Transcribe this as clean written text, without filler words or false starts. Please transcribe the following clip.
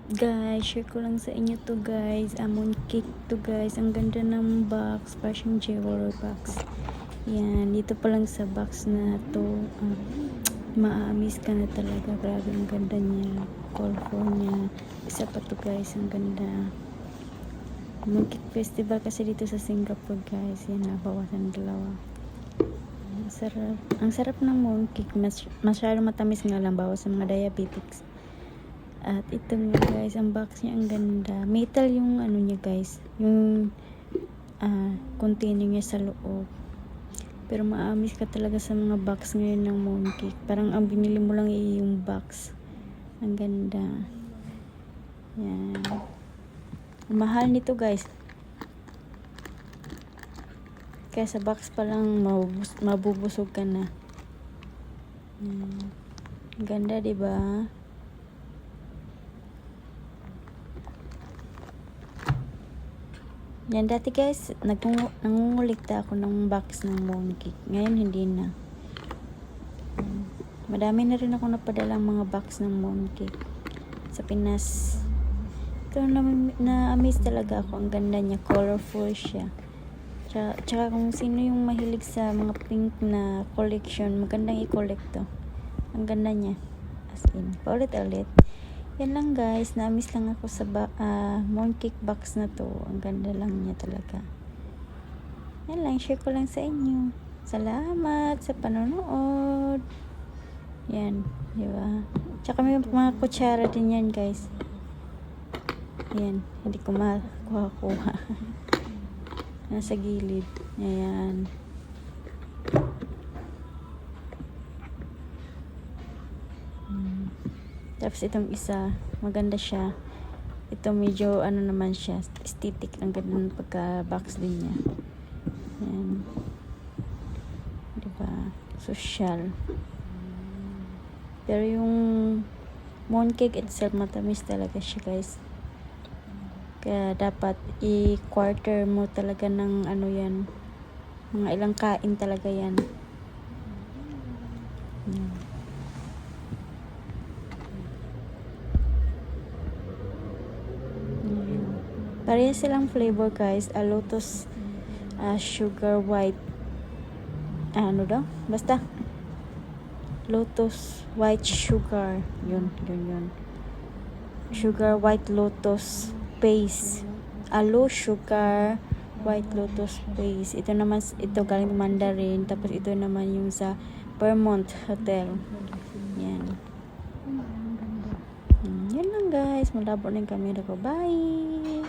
Guys, share ko lang sa inyo to guys. Amon cake to guys. Ang ganda ng box. Parang jewelry box. Yan. Dito pa lang sa box na to. Maamis ka na talaga. Grabe ang ganda niya. Colorful niya. Isa pa to guys. Ang ganda. Mooncake Festival kasi dito sa Singapore guys. Yan. Nabawasan dalawa. Ang sarap ng mooncake. Masyadong matamis nga lang. Bawas sa mga diabetics. At ito nga guys, ang box niya ang ganda. Metal yung ano niya guys, yung container niya sa loob. Pero maamis ka talaga sa mga box ngayon ng mooncake. Parang ang binili mo lang yung box. Ang ganda. Yan. Mahal nito guys. Kaya sa box pa lang mabubusog ka na. Yan. Ganda, 'di ba? Yan, dati guys, nangungulikta ako ng box ng mooncake. Ngayon, hindi na. Madami na rin ako napadalang mga box ng mooncake sa Pinas. Ito, na-amaze talaga ako. Ang ganda niya, colorful siya. Tsaka kung sino yung mahilig sa mga pink na collection, magandang i-collect to. Ang ganda niya. As in, paulit-ulit. Yan lang guys, na-miss lang ako sa mooncake box na to. Ang ganda lang niya talaga. Yan lang, share ko lang sa inyo. Salamat sa panonood. Yan, di ba? Tsaka may mga kutsara din yan guys. Yan, hindi ko makuha-kuha. Nasa gilid. Ayan. Tapos itong isa, maganda siya. Ito medyo ano naman siya, aesthetic. Ang ganda ng pagka-box din niya. Ayan. Diba? Social. Pero yung mooncake itself, matamis talaga siya guys. Kaya dapat i-quarter mo talaga ng ano yan. Mga ilang kain talaga yan. Ayan. Parehas silang flavor guys. Lotus sugar white. Ano daw? Basta lotus white sugar. Yun. Sugar white lotus paste. Low sugar white lotus paste. Ito naman, ito galing Mandarin. Tapos ito naman yung sa Vermont Hotel. Yan. Yan lang guys. Malabo na yung camera ko. Bye!